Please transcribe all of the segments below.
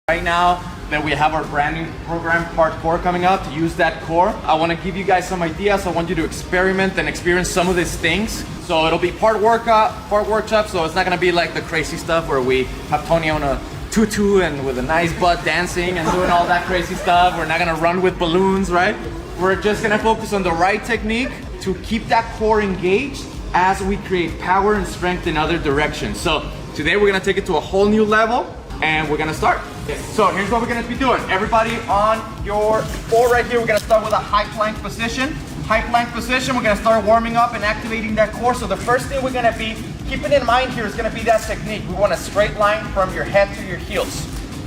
Right now that we have our brand new program, Hardcore, coming out, to use that core, I want to give you guys some ideas. I want you to experiment and experience some of these things. So it'll be part workout, part workshop, so it's not going to be like the crazy stuff where we have Tony on a tutu and with a nice butt dancing and doing all that crazy stuff. We're not going to run with balloons, right? We're just going to focus on the right technique to keep that core engaged as we create power and strength in other directions. So today we're going to take it to a whole new level. And we're gonna start. So here's what we're gonna be doing. Everybody on your floor right here, we're gonna start with a high plank position. High plank position, we're gonna start warming up and activating that core. So the first thing we're gonna be keeping in mind here is gonna be that technique. We want a straight line from your head to your heels.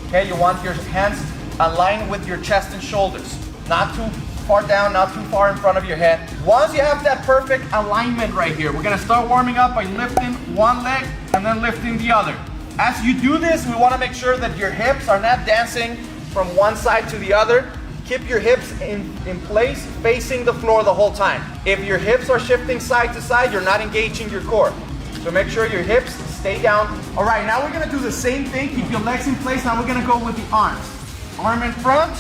Okay, you want your hands aligned with your chest and shoulders. Not too far down, not too far in front of your head. Once you have that perfect alignment right here, we're gonna start warming up by lifting one leg and then lifting the other. As you do this, we want to make sure that your hips are not dancing from one side to the other. Keep your hips in place, facing the floor the whole time. If your hips are shifting side to side, you're not engaging your core. So make sure your hips stay down. All right, now we're going to do the same thing. Keep your legs in place. Now we're going to go with the arms. Arm in front,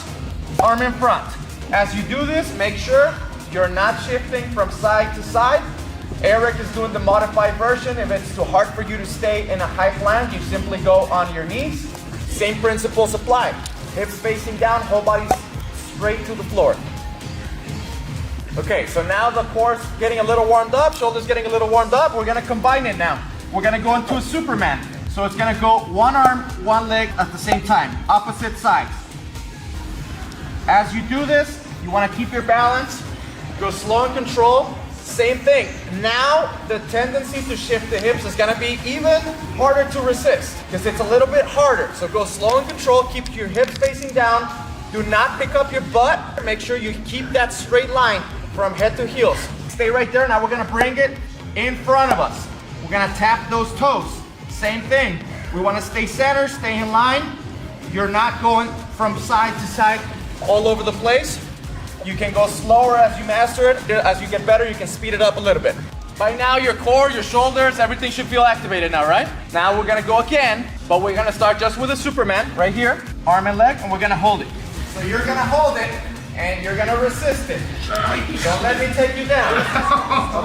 arm in front. As you do this, make sure you're not shifting from side to side. Eric is doing the modified version. If it's too hard for you to stay in a high plank, you simply go on your knees. Same principles apply. Hips facing down, whole body straight to the floor. Okay, so now the core's getting a little warmed up, shoulders getting a little warmed up. We're gonna combine it now. We're gonna go into a Superman. So it's gonna go one arm, one leg at the same time, opposite sides. As you do this, you wanna keep your balance, go slow and control. Same thing. Now the tendency to shift the hips is gonna be even harder to resist because it's a little bit harder. So go slow and control, keep your hips facing down. Do not pick up your butt. Make sure you keep that straight line from head to heels. Stay right there. Now we're gonna bring it in front of us. We're gonna tap those toes. Same thing. We wanna stay centered, stay in line. You're not going from side to side all over the place. You can go slower as you master it. As you get better, you can speed it up a little bit. By now, your core, your shoulders, everything should feel activated now, right? Now we're gonna go again, but we're gonna start just with a Superman right here, arm and leg, and we're gonna hold it. So you're gonna hold it, and you're gonna resist it. Don't let me take you down,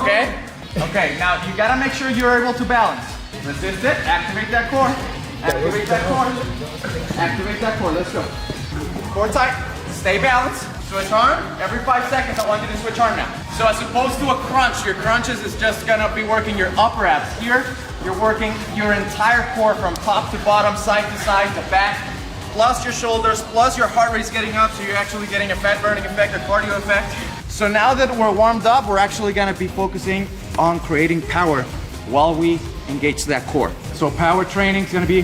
okay? Okay, now you gotta make sure you're able to balance. Resist it, activate that core, activate that core, activate that core, let's go. Core tight, stay balanced. Switch arm. Every 5 seconds, I want you to switch arm now. So as opposed to a crunch, your crunches is just gonna be working your upper abs. Here, you're working your entire core from top to bottom, side to side, the back, plus your shoulders, plus your heart rate's getting up, so you're actually getting a fat burning effect, a cardio effect. So now that we're warmed up, we're actually gonna be focusing on creating power while we engage that core. So power training is gonna be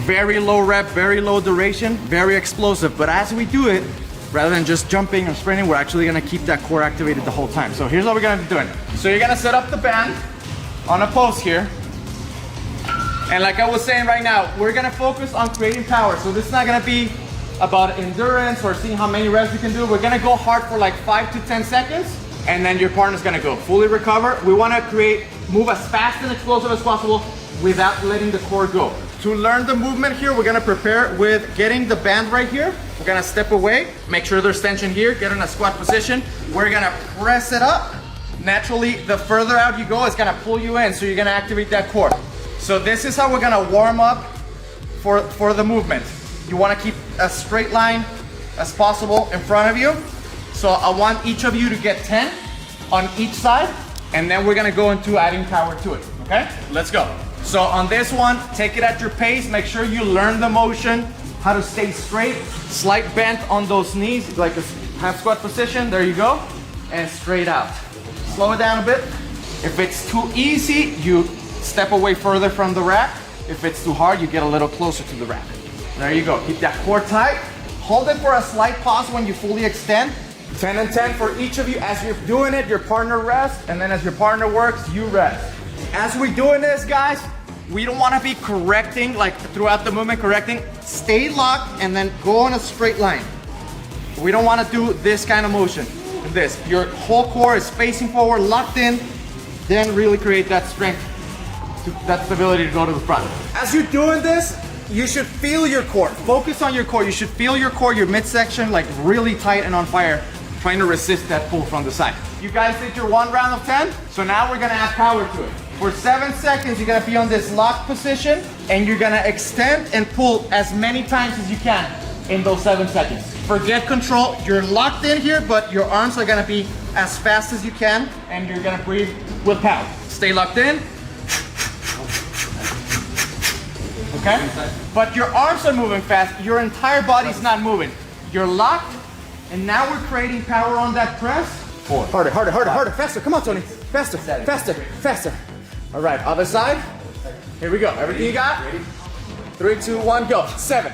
very low rep, very low duration, very explosive. But as we do it, rather than just jumping or sprinting, we're actually gonna keep that core activated the whole time. So here's what we're gonna be doing. So you're gonna set up the band on a post here. And like I was saying right now, we're gonna focus on creating power. So this is not gonna be about endurance or seeing how many reps you can do. We're gonna go hard for like 5 to 10 seconds, and then your partner's gonna go fully recover. We wanna move as fast and explosive as possible without letting the core go. To learn the movement here, we're gonna prepare with getting the band right here. We're gonna step away, make sure there's tension here, get in a squat position. We're gonna press it up. Naturally, the further out you go, it's gonna pull you in, so you're gonna activate that core. So this is how we're gonna warm up for the movement. You wanna keep a straight line as possible in front of you. So I want each of you to get 10 on each side, and then we're gonna go into adding power to it, okay? Let's go. So on this one, take it at your pace. Make sure you learn the motion, how to stay straight. Slight bend on those knees, like a half squat position. There you go. And straight out. Slow it down a bit. If it's too easy, you step away further from the rack. If it's too hard, you get a little closer to the rack. There you go. Keep that core tight. Hold it for a slight pause when you fully extend. 10 and 10 for each of you. As you're doing it, your partner rests. And then as your partner works, you rest. As we're doing this, guys, we don't want to be correcting, like throughout the movement, correcting. Stay locked and then go on a straight line. We don't want to do this kind of motion. This, your whole core is facing forward, locked in, then really create that strength, that stability to go to the front. As you're doing this, you should feel your core. Focus on your core. You should feel your core, your midsection, like really tight and on fire, trying to resist that pull from the side. You guys did your 1 round of 10. So now we're gonna add power to it. For 7 seconds, you're gonna be on this locked position and you're gonna extend and pull as many times as you can in those 7 seconds. Forget control. You're locked in here, but your arms are gonna be as fast as you can and you're gonna breathe with power. Stay locked in. Okay? But your arms are moving fast. Your entire body's not moving. You're locked, and now we're creating power on that press. 4. Harder, harder, harder, harder. Faster. Come on, Tony. Faster, faster, faster. All right, other side. Here we go. Everything you got? 3, 2, 1, go. 7,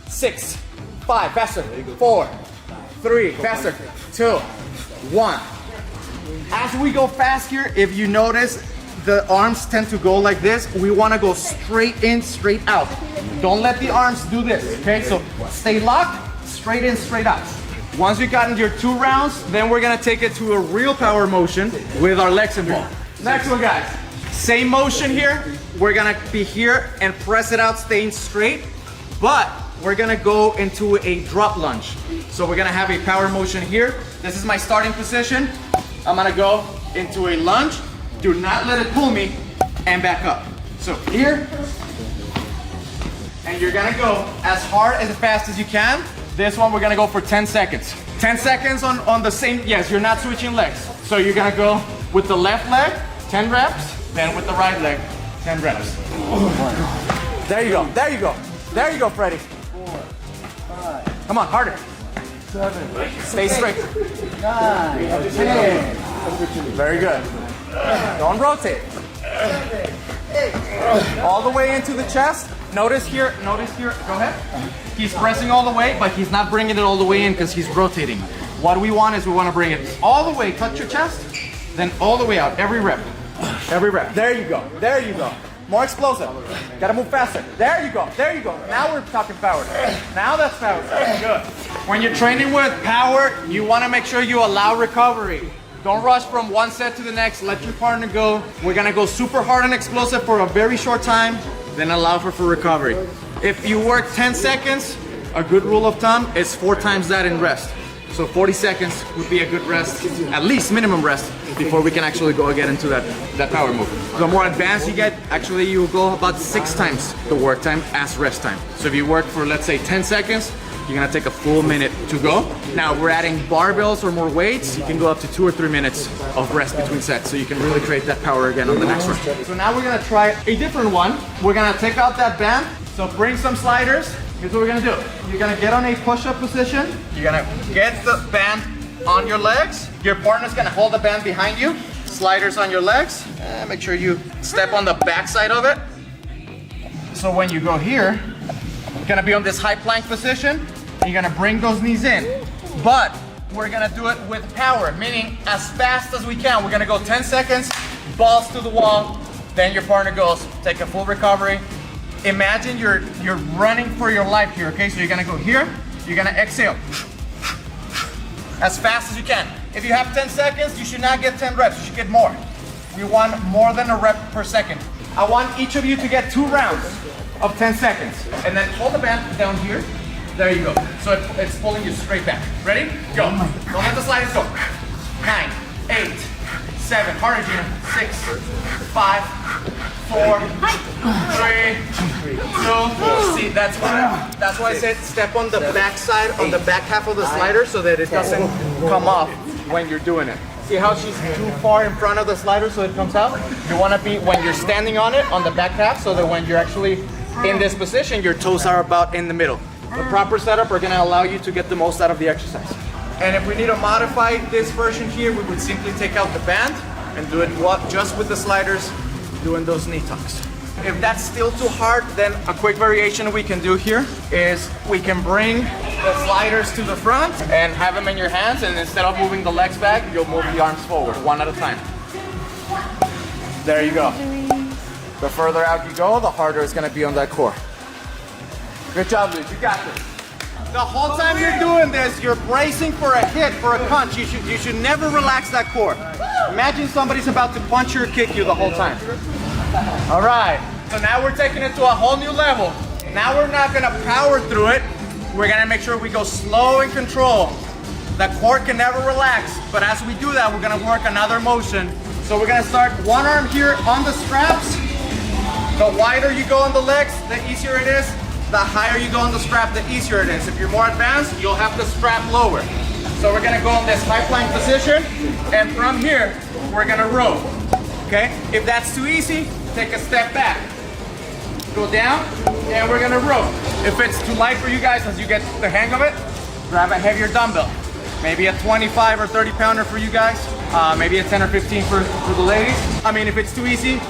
6, 5. Faster. 4, 3. Faster. 2, 1. As we go fast here, if you notice, the arms tend to go like this. We want to go straight in, straight out. Don't let the arms do this, okay? So stay locked, straight in, straight out. Once you've gotten your 2 rounds, then we're gonna take it to a real power motion with our legs involved. Next one, guys. Same motion here. We're gonna be here and press it out, staying straight, but we're gonna go into a drop lunge. So we're gonna have a power motion here. This is my starting position. I'm gonna go into a lunge. Do not let it pull me, and back up. So here, and you're gonna go as hard as fast as you can. This one we're gonna go for 10 seconds. 10 seconds on the same, yes, you're not switching legs. So you're gonna go with the left leg, 10 reps, then with the right leg, 10 reps. There you go, there you go. There you go, Freddie. 4, 5. Come on, harder. 7. Stay straight. 9. 10. Very good. Don't rotate. All the way into the chest. Notice here, go ahead. He's pressing all the way, but he's not bringing it all the way in because he's rotating. What we want is we want to bring it all the way, touch your chest, then all the way out, every rep. Every rep. There you go, there you go. More explosive. Gotta move faster. There you go, there you go. Now we're talking power. Now that's power. Good. When you're training with power, you want to make sure you allow recovery. Don't rush from one set to the next. Let your partner go. We're gonna go super hard and explosive for a very short time, then allow for recovery. If you work 10 seconds, a good rule of thumb is 4 times that in rest. So 40 seconds would be a good rest, at least minimum rest, before we can actually go get into that power move. The more advanced you get, actually you will go about 6 times the work time as rest time. So if you work for, let's say, 10 seconds, you're gonna take a full minute to go. Now we're adding barbells or more weights. You can go up to 2 or 3 minutes of rest between sets, so you can really create that power again on the next one. So now we're gonna try a different one. We're gonna take out that band. So bring some sliders. Here's what we're gonna do. You're gonna get on a push-up position. You're gonna get the band on your legs. Your partner's gonna hold the band behind you. Sliders on your legs. Make sure you step on the back side of it. So when you go here, you're gonna be on this high plank position. And you're gonna bring those knees in. But we're gonna do it with power, meaning as fast as we can. We're gonna go 10 seconds, balls to the wall, then your partner goes, take a full recovery. Imagine you're running for your life here, okay? So you're gonna go here, you're gonna exhale. As fast as you can. If you have 10 seconds, you should not get 10 reps, you should get more. We want more than a rep per second. I want each of you to get 2 rounds of 10 seconds. And then hold the band down here. There you go. So it's pulling you straight back. Ready? Go. Don't let the sliders go. 9, 8, 7. Harder, Gina. 6, 5, 4, 3, 2. See, that's why I said step on the back side, on the back half of the slider, so that it doesn't come off when you're doing it. See how she's too far in front of the slider so it comes out? You want to be, when you're standing on it, on the back half, so that when you're actually in this position, your toes are about in the middle. The proper setup are going to allow you to get the most out of the exercise. And if we need to modify this version here, we would simply take out the band and do it just with the sliders, doing those knee tucks. If that's still too hard, then a quick variation we can do here is we can bring the sliders to the front and have them in your hands, and instead of moving the legs back, you'll move the arms forward, one at a time. There you go. The further out you go, the harder it's going to be on that core. Good job, Luke. You got this. The whole time you're doing this, you're bracing for a hit, for a punch. You should never relax that core. Imagine somebody's about to punch you or kick you the whole time. All right. So now we're taking it to a whole new level. Now we're not gonna power through it. We're gonna make sure we go slow and control. The core can never relax, but as we do that, we're gonna work another motion. So we're gonna start one arm here on the straps. The wider you go on the legs, the easier it is. The higher you go on the strap, the easier it is. If you're more advanced, you'll have the strap lower. So we're gonna go in this high plank position, and from here, we're gonna row, okay? If that's too easy, take a step back. Go down, and we're gonna row. If it's too light for you guys, as you get the hang of it, grab a heavier dumbbell. Maybe a 25 or 30 pounder for you guys. Maybe a 10 or 15 for the ladies. I mean, if it's too easy,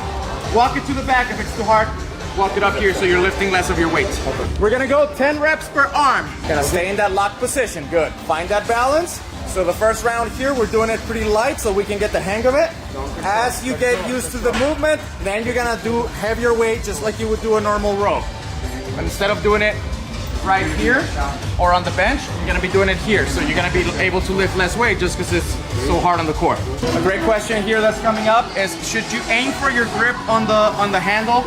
walk it to the back. If it's too hard, walk it up here so you're lifting less of your weight. We're gonna go 10 reps per arm. Gonna stay in that locked position, good. Find that balance. So the first round here, we're doing it pretty light so we can get the hang of it. As you get used to the movement, then you're gonna do heavier weight just like you would do a normal row. But instead of doing it right here or on the bench, you're gonna be doing it here. So you're gonna be able to lift less weight just because it's so hard on the core. A great question here that's coming up is, should you aim for your grip on the handle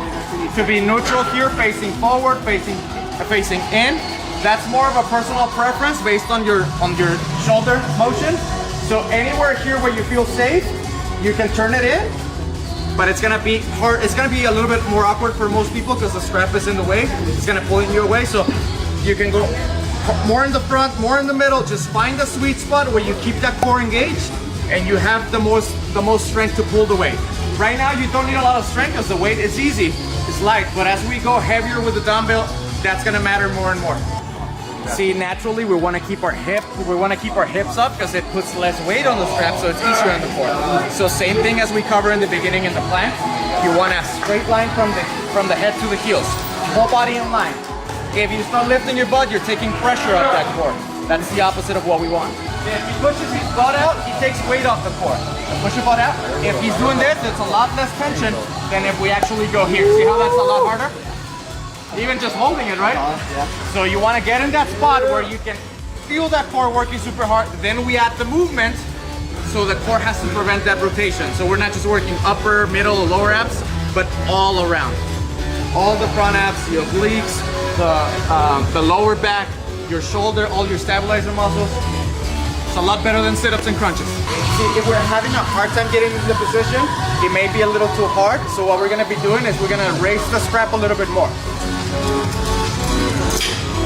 to be neutral here, facing forward, facing in? That's more of a personal preference based on your shoulder motion. So anywhere here where you feel safe, you can turn it in. But it's gonna be hard. It's gonna be a little bit more awkward for most people because the strap is in the way. It's gonna pull you away. So you can go more in the front, more in the middle. Just find the sweet spot where you keep that core engaged and you have the most strength to pull the weight. Right now you don't need a lot of strength because the weight is easy, it's light. But as we go heavier with the dumbbell, that's gonna matter more and more. See, naturally we want to keep our hips up because it puts less weight on the strap, so it's easier on the core. So same thing as we cover in the beginning in the plank. You want a straight line from the head to the heels, whole body in line. If you start lifting your butt, you're taking pressure off that core. That's the opposite of what we want. If he pushes his butt out, he takes weight off the core. Push your butt out. If he's doing this, it's a lot less tension than if we actually go here. See how that's a lot harder? Even just holding it, right? Yeah. So you want to get in that spot where you can feel that core working super hard. Then we add the movement, so the core has to prevent that rotation. So we're not just working upper, middle, or lower abs, but all around. All the front abs, the obliques, the lower back, your shoulder, all your stabilizer muscles. It's a lot better than sit-ups and crunches. See, if we're having a hard time getting into the position, it may be a little too hard. So what we're gonna be doing is we're gonna raise the strap a little bit more.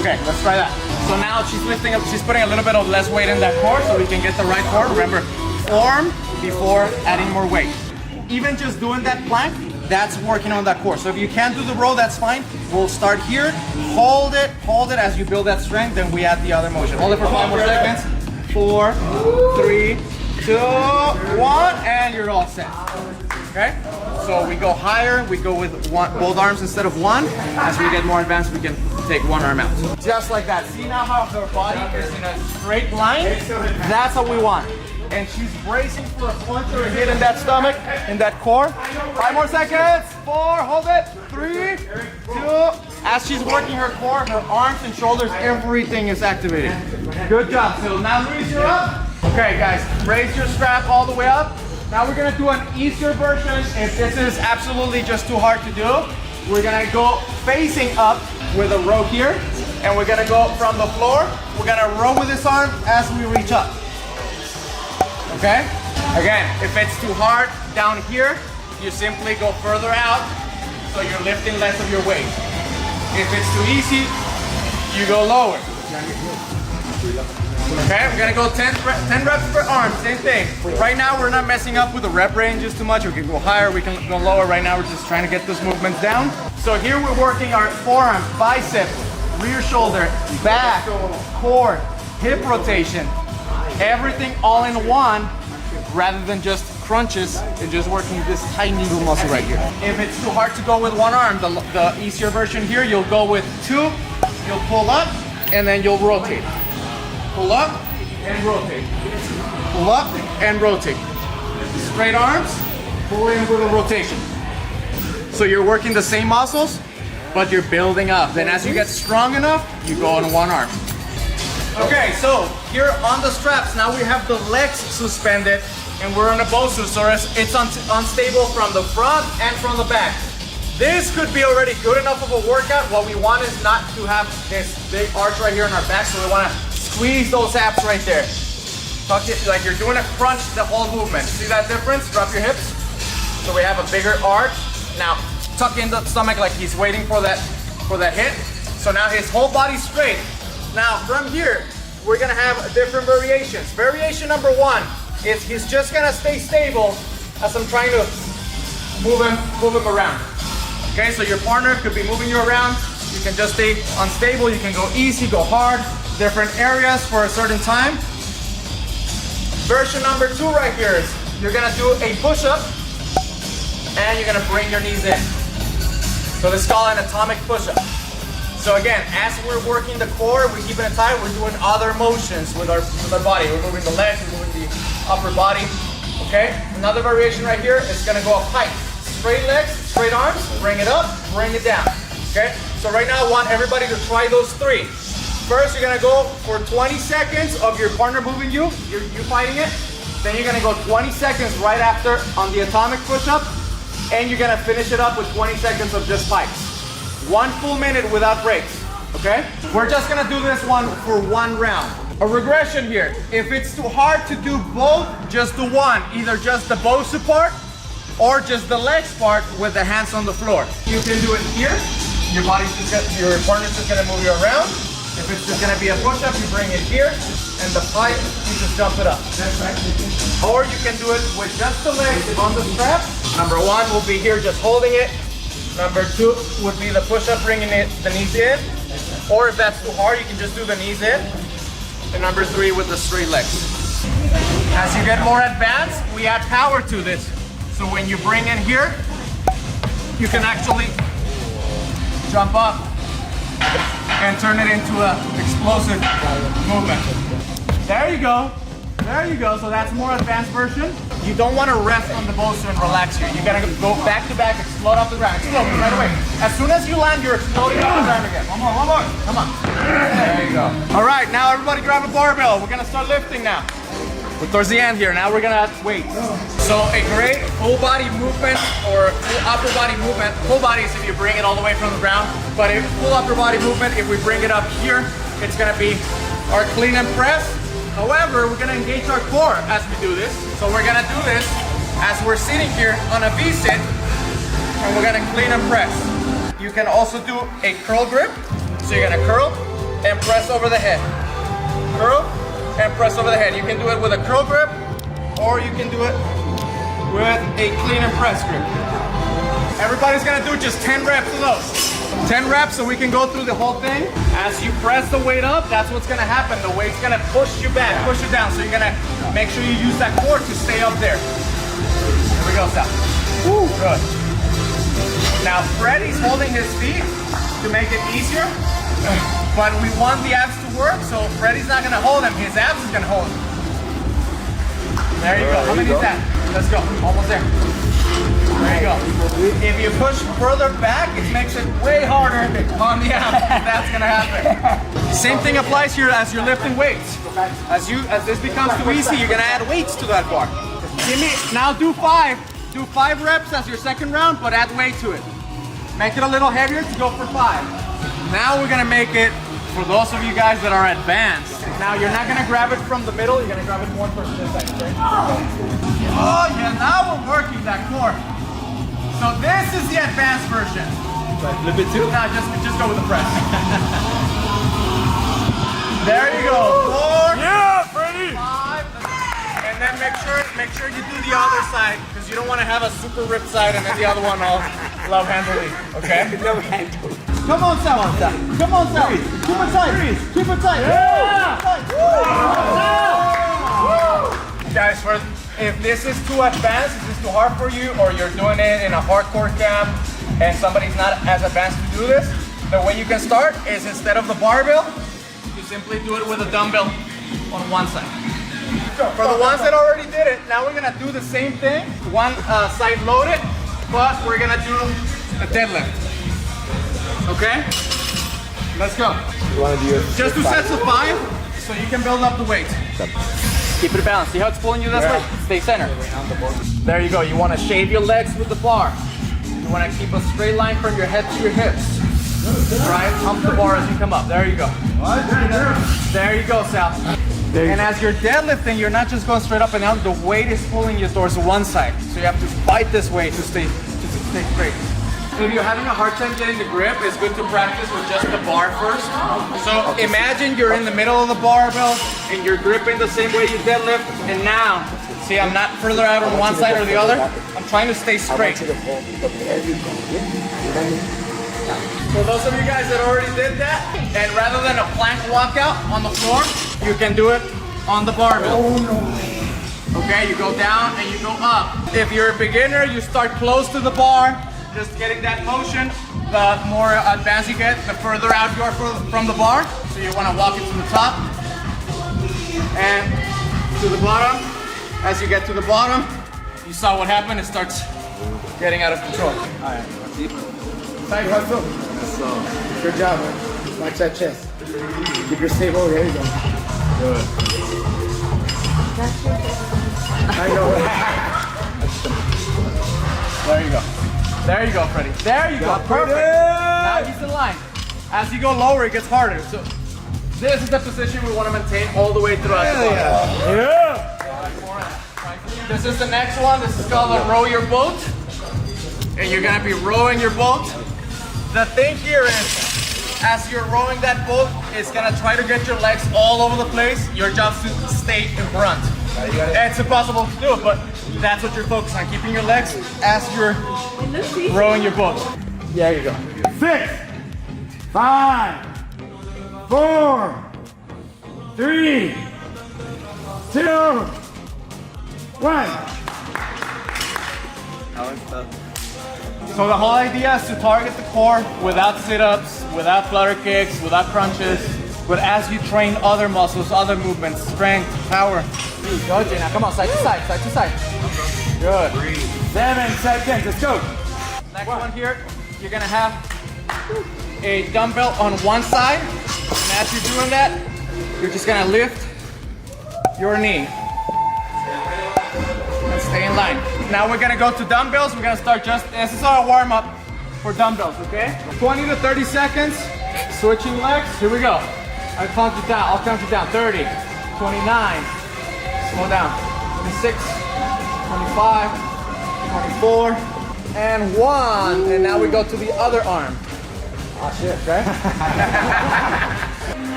Okay, let's try that. So now she's lifting up, she's putting a little bit of less weight in that core so we can get the right core. Remember, form before adding more weight. Even just doing that plank, that's working on that core. So if you can't do the row, that's fine. We'll start here, hold it as you build that strength, then we add the other motion. Hold it for 5 more seconds. 4, 3, 2, 1, and you're all set. Okay? So we go higher, we go with both arms instead of one. As we get more advanced, we can take one arm out. Just like that. See now how her body is in a straight line? That's what we want. And she's bracing for a punch or a hit in that stomach, in that core. 5 more seconds. 4, hold it. 3, 2. As she's working her core, her arms and shoulders, everything is activated. Good job. So now Luis, you're up. Okay, guys, raise your strap all the way up. Now we're gonna do an easier version. If this is absolutely just too hard to do, we're gonna go facing up with a row here, and we're gonna go from the floor. We're gonna row with this arm as we reach up. Okay? Again, if it's too hard down here, you simply go further out, so you're lifting less of your weight. If it's too easy, you go lower. Okay, we're gonna go 10 reps per arm, same thing. Right now, we're not messing up with the rep ranges too much. We can go higher, we can go lower. Right now, we're just trying to get those movements down. So here we're working our forearm, bicep, rear shoulder, back, core, hip rotation. Everything all in one, rather than just crunches and just working this tiny little muscle right here. If it's too hard to go with one arm, the easier version here, you'll go with 2, you'll pull up, and then you'll rotate. Pull up and rotate. Pull up and rotate. Straight arms, pull in with a rotation. So you're working the same muscles, but you're building up. Then as you get strong enough, you go on one arm. Okay, so here on the straps, now we have the legs suspended and we're on a Bosu, so it's unstable from the front and from the back. This could be already good enough of a workout. What we want is not to have this big arch right here in our back, so we want to squeeze those abs right there. Tuck it like you're doing a crunch the whole movement. See that difference? Drop your hips. So we have a bigger arch. Now tuck in the stomach like he's waiting for that hit. So now his whole body's straight. Now from here, we're gonna have different variations. Variation number one is he's just gonna stay stable as I'm trying to move him around. Okay, so your partner could be moving you around. You can just stay unstable. You can go easy, go hard, different areas for a certain time. Version number two right here is you're gonna do a push-up and you're gonna bring your knees in. So this is called an atomic push-up. So again, as we're working the core, we're keeping it tight, we're doing other motions with our body. We're moving the legs, we're moving the upper body. Okay, another variation right here is gonna go up height. Straight legs, straight arms, bring it up, bring it down. Okay, so right now I want everybody to try those three. First, you're gonna go for 20 seconds of your partner moving you fighting it. Then you're gonna go 20 seconds right after on the atomic push-up, and you're gonna finish it up with 20 seconds of just pikes. 1 full minute without breaks, okay? We're just gonna do this one for 1 round. A regression here. If it's too hard to do both, just do one. Either just the BOSU part or just the legs part with the hands on the floor. You can do it here. Your partner's just gonna move you around. If it's just gonna be a push-up, you bring it here, and the pipe, you just jump it up. Or you can do it with just the legs on the strap. Number one will be here, just holding it. Number two would be the push-up, bringing the knees in. Or if that's too hard, you can just do the knees in. And number three with the straight legs. As you get more advanced, we add power to this. So when you bring in here, you can actually jump up and turn it into an explosive movement. There you go. There you go. So that's more advanced version. You don't want to rest on the BOSU and relax here. You gotta go back to back, explode off the ground. Explode right away. As soon as you land, you're exploding off the ground again. One more. Come on. There you go. All right, now everybody grab a barbell. We're gonna start lifting now. We're towards the end here. Now we're gonna add weights. So a great full body movement or full upper body movement. Full body is if you bring it all the way from the ground. But a full upper body movement, if we bring it up here, it's gonna be our clean and press. However, we're gonna engage our core as we do this. So we're gonna do this as we're sitting here on a V-sit, and we're gonna clean and press. You can also do a curl grip. So you're gonna curl and press over the head. Curl and press over the head. You can do it with a curl grip, or you can do it with a clean and press grip. Everybody's gonna do just 10 reps of those. 10 reps so we can go through the whole thing. As you press the weight up, that's what's gonna happen. The weight's gonna push you back, push you down. So you're gonna make sure you use that core to stay up there. Here we go, Sal. Woo, good. Now Freddie's holding his feet to make it easier, but we want the abs to work, so Freddie's not gonna hold him, his abs is gonna hold him. There you go. How many is that? Let's go, almost there. There you go. If you push further back, it makes it way harder on the abs. That's gonna happen. Same thing applies here as you're lifting weights. As this becomes too easy, you're gonna add weights to that bar. Now do 5. Do 5 reps as your second round, but add weight to it. Make it a little heavier to go for 5. Now we're gonna make it for those of you guys that are advanced. Now you're not gonna grab it from the middle, you're gonna grab it more towards this side, okay? Oh yeah, now we're working that core. So this is the advanced version. A little bit too? No, just go with the press. There you go. 4. Yeah, Freddie! 5. And then make sure you do the other side, because you don't want to have a super ripped side and then the other one all love handily. Okay? Love handle. Come on, Sal. Come on, Sal. Keep it tight. Keep it tight. Yeah. Guys, if this is too advanced, if this is too hard for you, or you're doing it in a hardcore camp and somebody's not as advanced to do this, the way you can start is instead of the barbell, you simply do it with a dumbbell on one side. For the ones that already did it, now we're gonna do the same thing. One side loaded, but we're gonna do a deadlift. Okay? Let's go. You want to do it? Just 2 sets of 5, so you can build up the weight. Keep it balanced. See how it's pulling you this way? Stay center. There you go. You want to shave your legs with the bar. You want to keep a straight line from your head to your hips. Right? Hump the bar as you come up. There you go. There you go, Sal. And as you're deadlifting, you're not just going straight up and down. The weight is pulling you towards one side. So you have to fight this weight to stay straight. If you're having a hard time getting the grip, it's good to practice with just the bar first. So imagine you're in the middle of the barbell and you're gripping the same way you deadlift. And now, see, I'm not further out on one side or the other. I'm trying to stay straight. For those of you guys that already did that, and rather than a plank walkout on the floor, you can do it on the barbell. Okay, you go down and you go up. If you're a beginner, you start close to the bar, just getting that motion. The more advanced you get, the further out you are from the bar. So you want to walk it to the top and to the bottom. As you get to the bottom, you saw what happened, it starts getting out of control. All right, side hustle. Good job, man. Watch that chest. Keep your stable. There you go. Good. I know. There you go. There you go, Freddie. There you go. Perfect. Now he's in line. As you go lower, it gets harder. So this is the position we want to maintain all the way throughout the body. Yeah. This is the next one. This is called a row your boat. And you're gonna be rowing your boat. The thing here is, as you're rowing that boat, it's gonna try to get your legs all over the place. Your job is to stay in front. It's impossible to do it, but that's what you're focused on, keeping your legs as you're rowing your boat. There you go. 6, 5, 4, 3, 2, 1. So the whole idea is to target the core without sit-ups, without flutter kicks, without crunches, but as you train other muscles, other movements, strength, power. Go, Jay. Now come on, side to side, side to side. Good. 7 seconds. Let's go. Next one here, you're gonna have a dumbbell on one side, and as you're doing that, you're just gonna lift your knee and stay in line. Now we're gonna go to dumbbells. We're gonna start this is our warm up for dumbbells, okay? 20 to 30 seconds, switching legs. Here we go. I'll count you down. I'll count you down. 30, 29, slow down. 26, 25, 24, and 1. And now we go to the other arm. Oh shit, okay?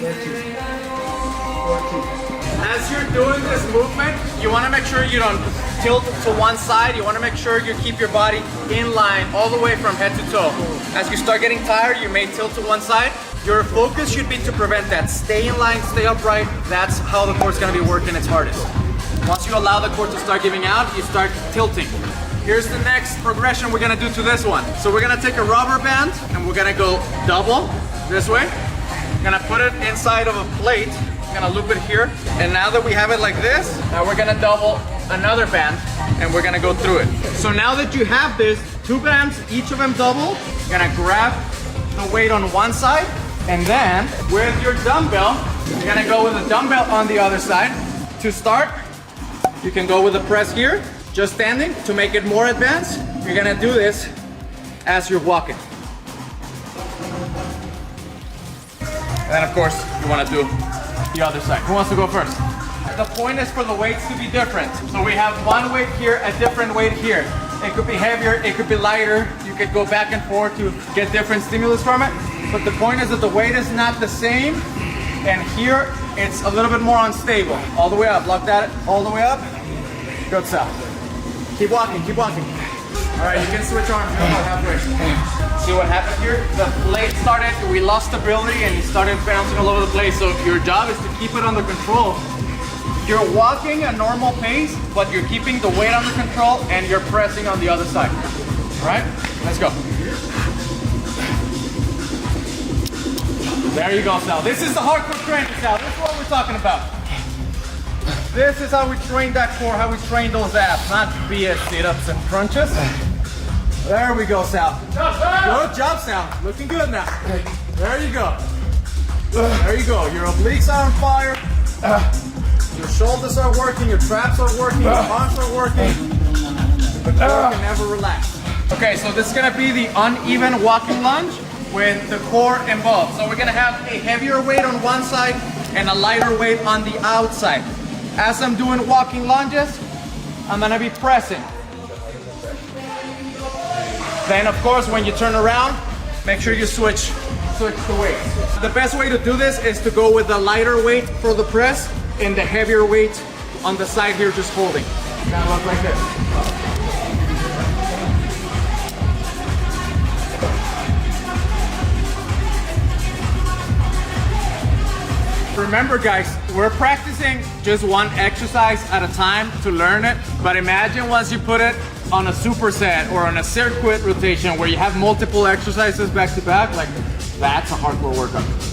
13, 14. As you're doing this movement, you want to make sure you don't tilt to one side. You want to make sure you keep your body in line all the way from head to toe. As you start getting tired, you may tilt to one side. Your focus should be to prevent that. Stay in line, stay upright. That's how the core's going to be working its hardest. Once you allow the core to start giving out, you start tilting. Here's the next progression we're going to do to this one. So we're going to take a rubber band and we're going to go double this way. We're going to put it inside of a plate. Gonna loop it here, and now that we have it like this, now we're gonna double another band and we're gonna go through it. So now that you have this, 2 bands, each of them double, you're gonna grab the weight on one side, and then with your dumbbell, you're gonna go with a dumbbell on the other side. To start, you can go with a press here, just standing. To make it more advanced, you're gonna do this as you're walking. And then of course, you wanna do the other side. Who wants to go first? The point is for the weights to be different. So we have one weight here, a different weight here. It could be heavier, it could be lighter. You could go back and forth to get different stimulus from it. But the point is that the weight is not the same. And here, it's a little bit more unstable. All the way up, lock that all the way up. Good stuff. Keep walking, keep walking. All right, you can switch arms about halfway. See what happened here? The plate started, we lost stability and it started bouncing all over the place. So your job is to keep it under control. You're walking a normal pace, but you're keeping the weight under control and you're pressing on the other side. All right, let's go. There you go, Sal. This is the hardcore training, Sal. This is what we're talking about. This is how we train that core, how we train those abs, not BS sit-ups and crunches. There we go, Sal. Good job, Sal. Looking good now. There you go. There you go. Your obliques are on fire. Your shoulders are working, your traps are working, your arms are working. The core can never relax. Okay, so this is gonna be the uneven walking lunge with the core involved. So we're gonna have a heavier weight on one side and a lighter weight on the outside. As I'm doing walking lunges, I'm gonna be pressing. Then of course, when you turn around, make sure you switch the weight. The best way to do this is to go with the lighter weight for the press and the heavier weight on the side here, just holding. It's gonna look like this. Remember guys, we're practicing just one exercise at a time to learn it, but imagine once you put it on a superset or on a circuit rotation where you have multiple exercises back to back, like that's a hardcore workout.